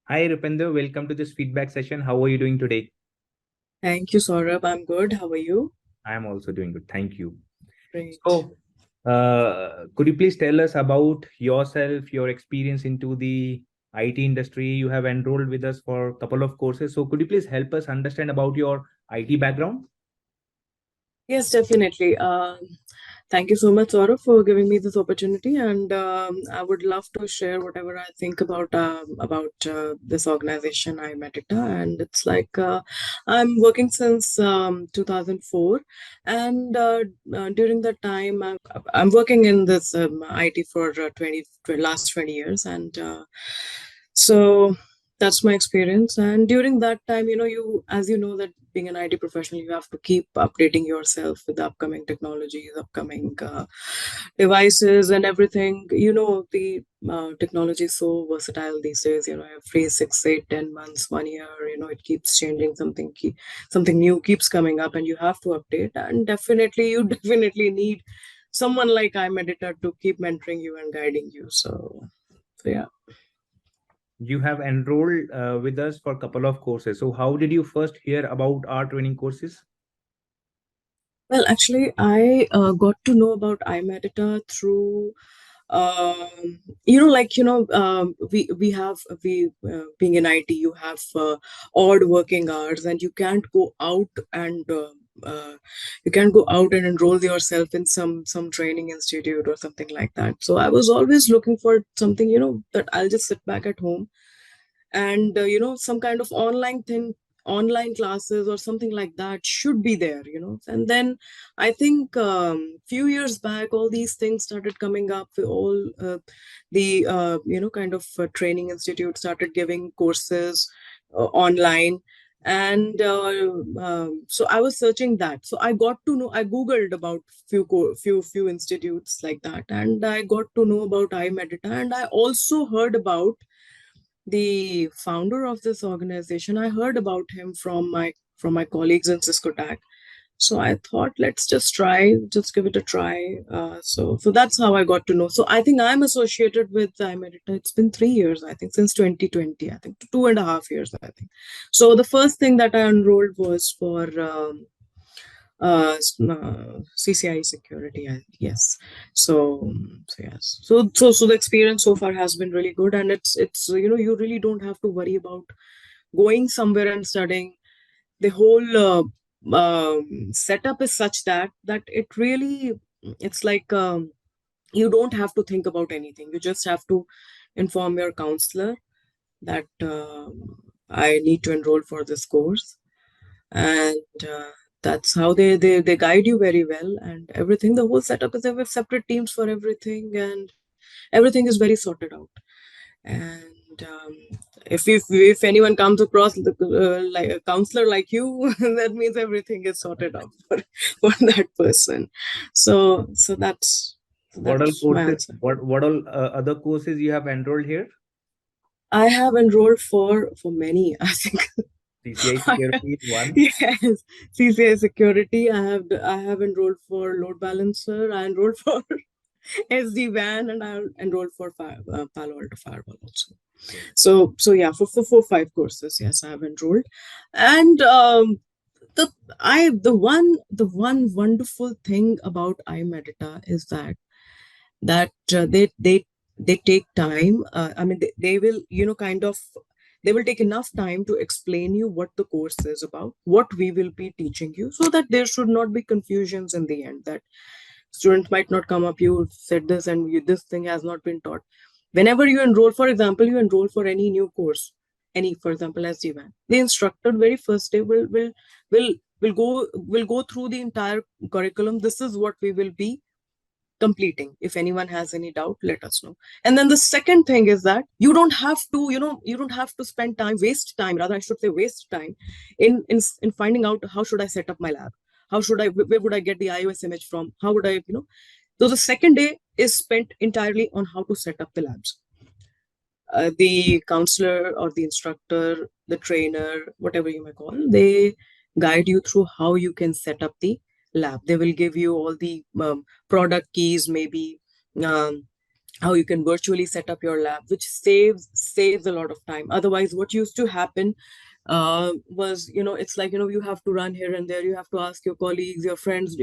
Hi, Rupinder. Welcome to this feedback session. How are you doing today? Thank you, Saurabh. I'm good. How are you? I am also doing good. Thank you. Great. So, could you please tell us about yourself, your experience into the IT industry? You have enrolled with us for a couple of courses. So, could you please help us understand about your IT background? Yes, definitely. Thank you so much, Saurabh, for giving me this opportunity, and I would love to share whatever I think about this organization, I-Medita, and it's like I'm working since 2004, and during that time, I'm working in this IT for last 20 years, and so that's my experience. And during that time, as you know, that being an IT professional, you have to keep updating yourself with the upcoming technologies, upcoming devices, and everything. The technology is so versatile these days. Every 6, 8, 10 months, 1 year, it keeps changing. Something new keeps coming up, and you have to update. And definitely, you definitely need someone like I-Medita to keep mentoring you and guiding you. So yeah. You have enrolled with us for a couple of courses. So, how did you first hear about our training courses? Well, actually, I got to know about iMedita through, being in IT, you have odd working hours, and uh, you can't go out and enroll yourself in some training institute or something like that. So I was always looking for something, that I'll just sit back at home and some kind of online classes or something like that should be there. And then I think few years back all these things started coming up. All the kind of training institute started giving courses online. And so I was searching that, so I got to know, I googled about few institutes like that, and I got to know about iMedita. And I also heard about the founder of this organization. I heard about him from my colleagues in Cisco Tech. So I thought, let's just give it a try. So that's how I got to know. So I think I'm associated with iMedita. It's been 3 years, I think, since 2020. I think 2.5 years, I think. So the first thing that I enrolled was for CCIE Security. Yes. So yes. So the experience so far has been really good, and it's you really don't have to worry about going somewhere and studying. The whole setup is such that it really, it's like, you don't have to think about anything. You just have to inform your counselor that I need to enroll for this course, and that's how they guide you very well. And everything, the whole setup is, they have separate teams for everything, and everything is very sorted out. And if anyone comes across like a counselor like you, that means everything is sorted out for that person. So that's so What all that's my courses? answer. What all other courses you have enrolled here? I have enrolled for many, I think. CCI Security is one. Yes, CCI Security. I have enrolled for load balancer. I enrolled for SD-WAN, and I enrolled for Palo Alto Firewall also. Okay. So yeah, for 5 courses, yes, I have enrolled. And the the one wonderful thing about iMedita is that they take time. I mean, they will, kind of, they will take enough time to explain you what the course is about, what we will be teaching you, so that there should not be confusions in the end, that students might not come up, you said this and this thing has not been taught. Whenever you enroll, for example, you enroll for any new course, any, for example, SD-WAN, the instructor very first day will will go through the entire curriculum. This is what we will be completing. If anyone has any doubt, let us know. And then the second thing is that you don't have to spend time, waste time, rather I should say waste time, in finding out how should I set up my lab, how should I, where would I get the iOS image from, how would I, so the second day is spent entirely on how to set up the labs. The counselor or the instructor, the trainer, whatever you may call, they guide you through how you can set up the lab. They will give you all the product keys, maybe, um, how you can virtually set up your lab, which saves a lot of time. Otherwise, what used to happen was, it's like, you have to run here and there. You have to ask your colleagues, your friends,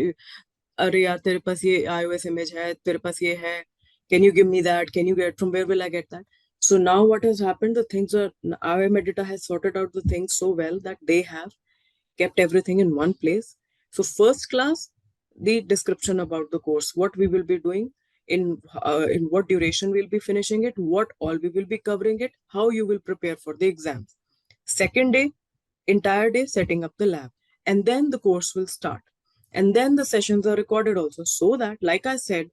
अरे यार तेरे पास ये iOS image है, तेरे पास ये है, can you give me that, can you get, from where will I get that? So now what has happened, the things are, I-Medita has sorted out the things so well that they have kept everything in one place. So first class, the description about the course, what we will be doing, in what duration we'll be finishing it, what all we will be covering it, how you will prepare for the exams. Second day, entire day setting up the lab, and then the course will start, and then the sessions are recorded also, so that, like I said,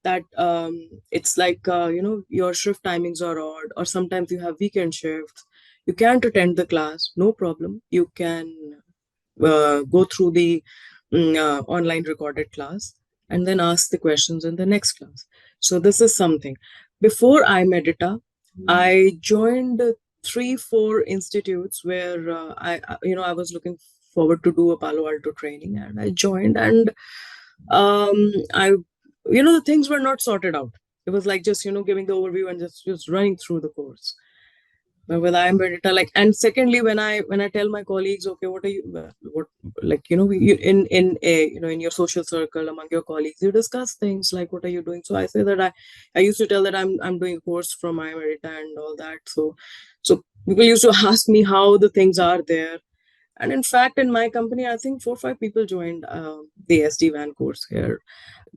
that it's like, your shift timings are odd, or sometimes you have weekend shifts, you can't attend the class, no problem, you can go through the online recorded class and then ask the questions in the next class. So this is something. Before I-Medita, I joined 3-4 institutes where I was looking forward to do a Palo Alto training, and I joined, and I the things were not sorted out. It was like just giving the overview and just running through the course. But with I-Medita, like, and secondly, when I tell my colleagues, okay, what are you, what, like, in a, in your social circle among your colleagues, you discuss things like, what are you doing? So I say that I used to tell that I'm doing a course from I-Medita and all that. So people used to ask me how the things are there. And in fact, in my company, I think 4 or 5 people joined the SD-WAN course here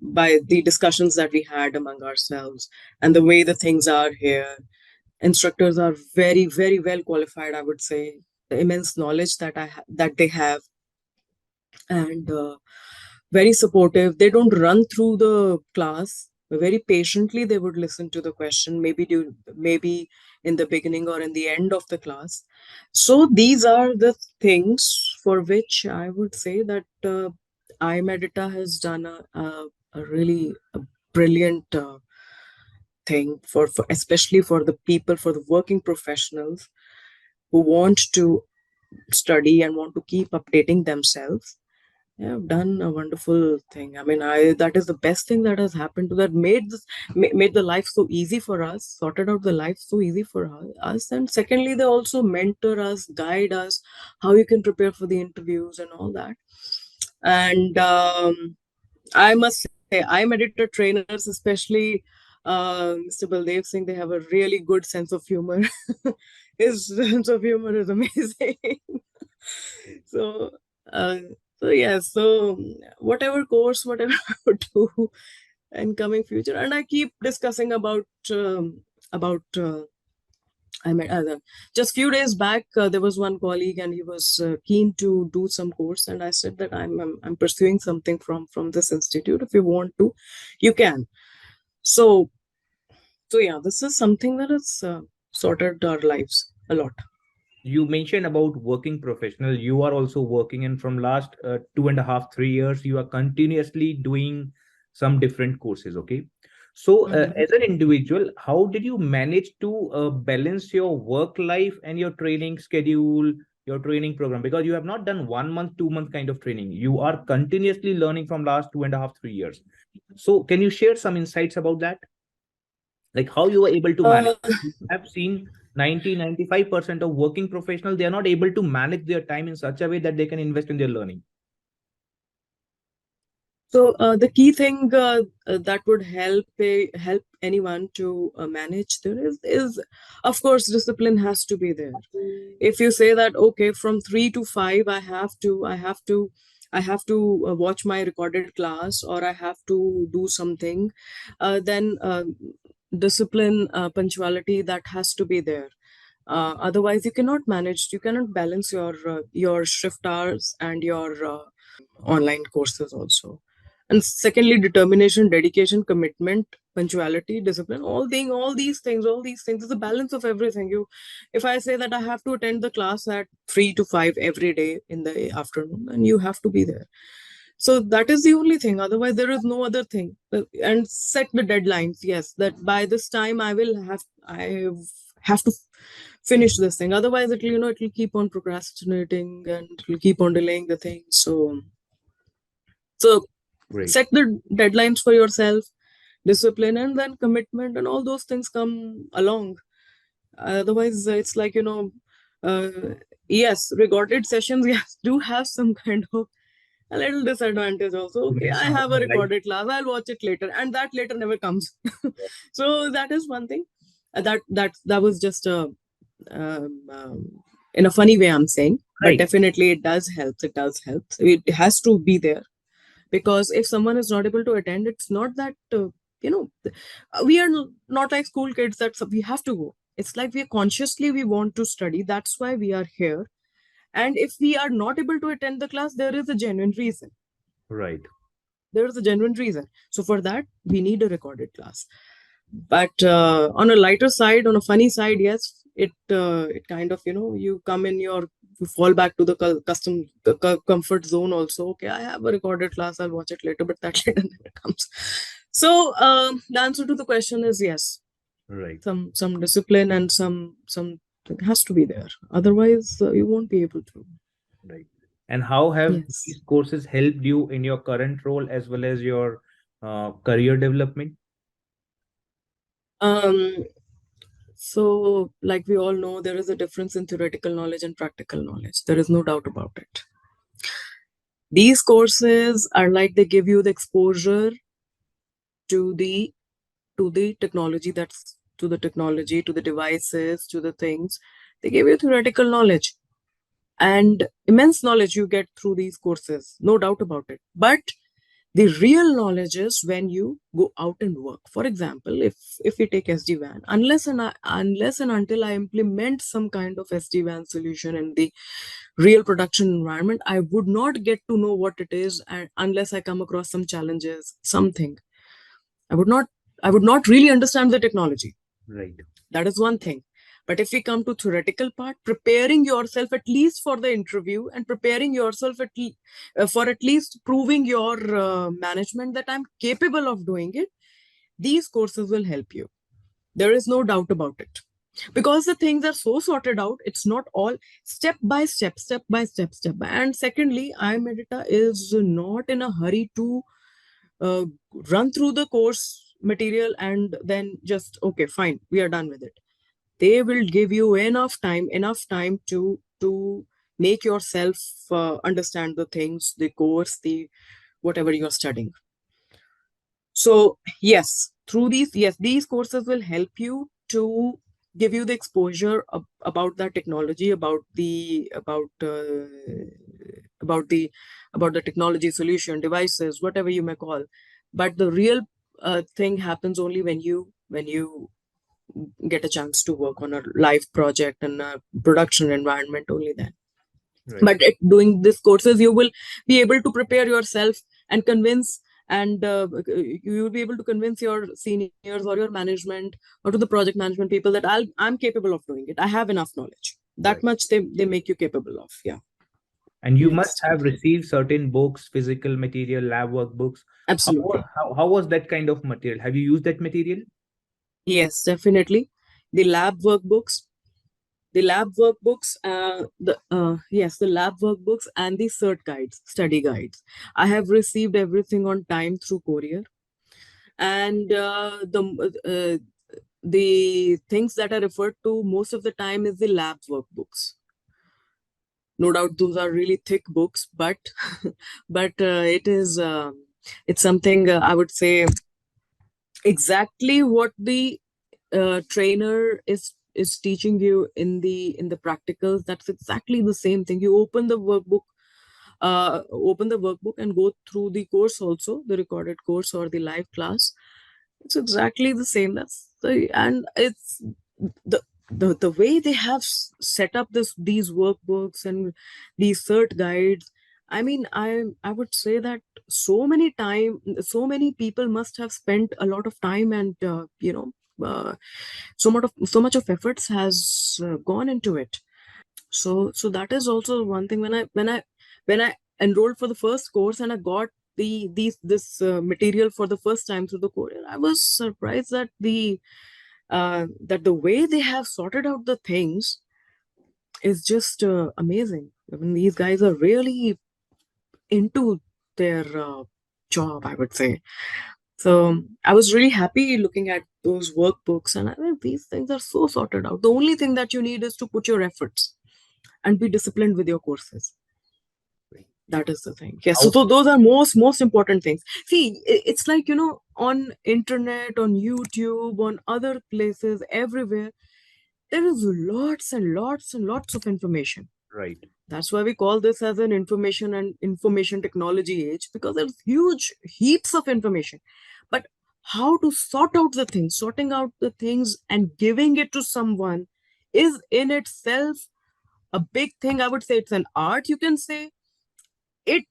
by the discussions that we had among ourselves and the way the things are here. Instructors are very, very well qualified, I would say. The immense knowledge that that they have, and very supportive. They don't run through the class. Very patiently, they would listen to the question, maybe in the beginning or in the end of the class. So these are the things for which I would say that I-Medita has done a really brilliant thing for especially for the people, for the working professionals who want to study and want to keep updating themselves. They have done a wonderful thing. I mean, that is the best thing that has happened to that, made the life so easy for us, sorted out the life so easy for us. And secondly, they also mentor us, guide us, how you can prepare for the interviews and all that. And I must say, I-Medita trainers, especially Mr. Baldev Singh, they have a really good sense of humor. His sense of humor is amazing. So, so whatever course, whatever I would do in coming future, and I keep discussing about I met just few days back. There was one colleague, and he was keen to do some course, and I said that I'm pursuing something from this institute. If you want to, you can. So yeah, this is something that has sorted our lives a lot. You mentioned about working professional. You are also working, and from last 2.5-3 years, you are continuously doing some different courses. Okay. So, as an individual, how did you manage to balance your work life and your training schedule, your training program? Because you have not done 1 month, 2 month kind of training. You are continuously learning from last 2.5-3 years. So, can you share some insights about that? Like how you were able to manage? I've seen 90-95% of working professionals, they are not able to manage their time in such a way that they can invest in their learning. So the key thing that would help anyone to manage there is, of course, discipline has to be there. If you say that, okay, from 3 to 5, I have to watch my recorded class, or I have to do something, then discipline, punctuality, that has to be there. Otherwise, you cannot balance your shift hours and your online courses also. And secondly, determination, dedication, commitment, punctuality, discipline, all these things is a balance of everything. If I say that I have to attend the class at 3 to 5 every day in the afternoon, then you have to be there. So that is the only thing. Otherwise, there is no other thing. And set the deadlines. Yes, that by this time I have to finish this thing. Otherwise, it will keep on procrastinating, and it will keep on delaying the thing. So Great. set the deadlines for yourself. discipline, and then commitment, and all those things come along. Otherwise, it's like, yes, recorded sessions, yes, do have some kind of a little disadvantage also. Okay, I have a recorded class, I'll watch it later, and that later never comes. So that is one thing. That was just in a funny way I'm saying, but Right. definitely it does help. It does help. It has to be there, because if someone is not able to attend, it's not that we are not like school kids that we have to go. It's like we want to study. That's why we are here. And if we are not able to attend the class, there is a genuine reason. Right. There is a genuine reason. So for that, we need a recorded class. But on a lighter side, on a funny side, yes, it kind of, you come in you fall back to the comfort zone also. Okay, I have a recorded class, I'll watch it later, but that later never comes. So the answer to the question is yes. Right. Some discipline and some has to be there. Otherwise, you won't be able to. Right. And how have Yes. these courses helped you in your current role as well as your career development? Um, so, like we all know, there is a difference in theoretical knowledge and practical knowledge. There is no doubt about it. These courses are like they give you the exposure to the technology, to the technology, to the devices, to the things. They give you theoretical knowledge and immense knowledge you get through these courses, no doubt about it. But the real knowledge is when you go out and work. For example, if we take SD-WAN, unless and until I implement some kind of SD-WAN solution in the real production environment, I would not get to know what it is, and unless I come across some challenges, something. I would not really understand the technology. Right. That is one thing. But if we come to theoretical part, preparing yourself at least for the interview and preparing yourself for at least proving your management that I'm capable of doing it, these courses will help you. There is no doubt about it. Because the things are so sorted out, it's not all step by step, step by step, step by. And secondly, I-Medita is not in a hurry to uh, run through the course material and then just, okay, fine, we are done with it. They will give you enough time to make yourself understand the things, the course, the whatever you're studying. So yes, these courses will help you to give you the exposure about that technology, about the technology solution, devices, whatever you may call. But the real thing happens only when you get a chance to work on a live project and a production environment, only then. Right. But doing these courses, you will be able to prepare yourself and convince, and you will be able to convince your seniors or your management or to the project management people that I'm capable of doing it. I have enough knowledge. That Right. much they make you capable of. Yeah. And you must Next. have received certain books, physical material, lab workbooks. Absolutely. How was that kind of material? Have you used that material? Yes, definitely. The lab workbooks, the lab workbooks and the cert guides, study guides. I have received everything on time through courier, and the things that are referred to most of the time is the lab workbooks. No doubt those are really thick books, but but it's something, I would say, exactly what the trainer is teaching you in the practicals. That's exactly the same thing. You open the workbook and go through the course, also the recorded course or the live class. It's exactly the same. And it's the way they have set up these workbooks and these cert guides. I mean, I would say that so many people must have spent a lot of time, and so much of efforts has gone into it. So that is also one thing. When I enrolled for the first course and I got this material for the first time through the courier, I was surprised that the way they have sorted out the things is just amazing. I mean, these guys are really into their job, I would say. So I was really happy looking at those workbooks, and I think these things are so sorted out. The only thing that you need is to put your efforts and be disciplined with your courses. That is the thing. Yes. So those are most important things. See, it's like, on internet, on YouTube, on other places, everywhere, there is lots and lots and lots of information. Right. That's why we call this as an information and information technology age, because there's huge heaps of information. But how to sort out the things, sorting out the things and giving it to someone is in itself a big thing. I would say it's an art, you can say. It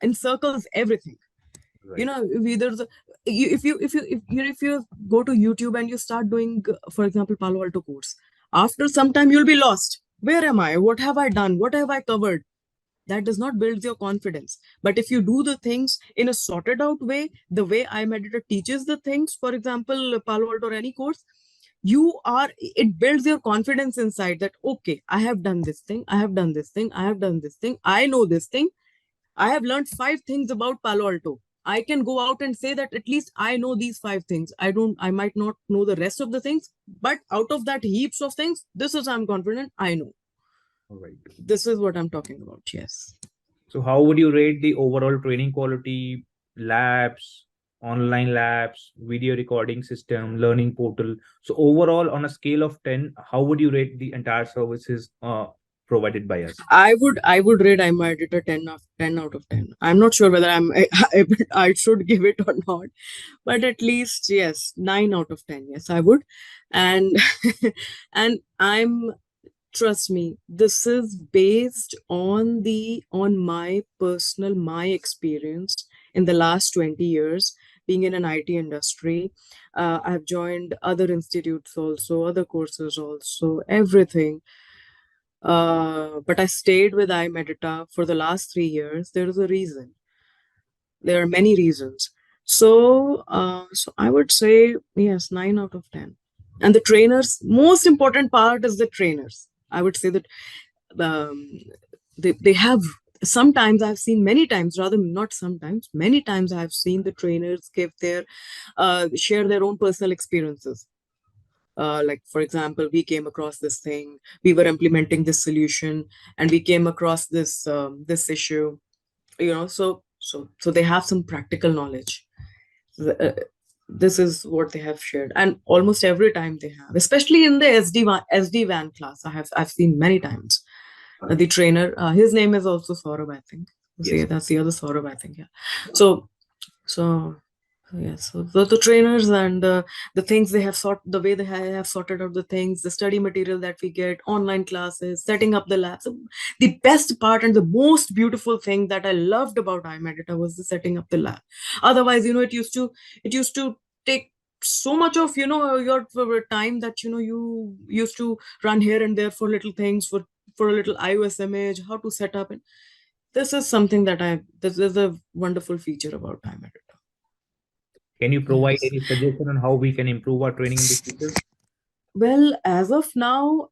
encircles everything. Right. If you go to YouTube and you start doing, for example, Palo Alto course, after some time you'll be lost. Where am I? What have I done? What have I covered? That does not build your confidence. But if you do the things in a sorted out way, the way I-Medita teaches the things, for example, Palo Alto or any course, it builds your confidence inside that, okay, I have done this thing, I have done this thing, I have done this thing, I know this thing, I have learned 5 things about Palo Alto. I can go out and say that at least I know these 5 things. I might not know the rest of the things, but out of that heaps of things, this is, I'm confident, I know. All right. This is what I'm talking about. Yes. So how would you rate the overall training quality, labs, online labs, video recording system, learning portal? So overall, on a scale of 10, how would you rate the entire services provided by us? I would rate I-Medita 10 out of 10. I'm not sure whether I should give it or not, but at least, yes, 9 out of 10. Yes, I would. And and trust me, this is based on my experience in the last 20 years being in an IT industry. I've joined other institutes also, other courses also, everything. But I stayed with I-Medita for the last 3 years. There is a reason. There are many reasons. So I would say, yes, 9 out of 10. And the trainers, most important part is the trainers. I would say that they have, sometimes I've seen, many times, rather not sometimes, many times I've seen the trainers share their own personal experiences. Like, for example, we came across this thing, we were implementing this solution, and we came across this issue, so they have some practical knowledge. This is what they have shared, and almost every time they have, especially in the SD-WAN class, I've seen many times. The trainer, his name is also Saurabh, I think. Yes. Yeah, that's the other Saurabh, I think. Yeah. So yes, so the trainers and the things they have the way they have sorted out the things, the study material that we get, online classes, setting up the labs. The best part and the most beautiful thing that I loved about I-Medita was the setting up the lab. Otherwise, it used to take so much of your time that you used to run here and there for little things, for a little iOS image, how to set up it. This is something that this is a wonderful feature about I-Medita. Can you provide any suggestion on how we can improve our training in the future? Well, as of now,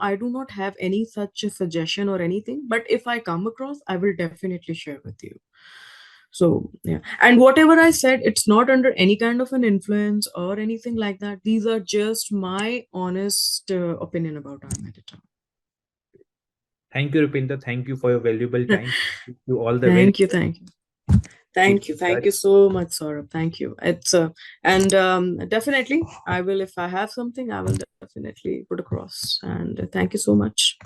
I do not have any such a suggestion or anything. But if I come across, I will definitely share with you. So yeah, and whatever I said, it's not under any kind of an influence or anything like that. These are just my honest opinion about I-Medita. Thank you, Rupinder. Thank you for your valuable time. You all the Thank you. Thank you so much, Saurabh. Thank you. It's and definitely I will, if I have something, I will definitely put across. And thank you so much.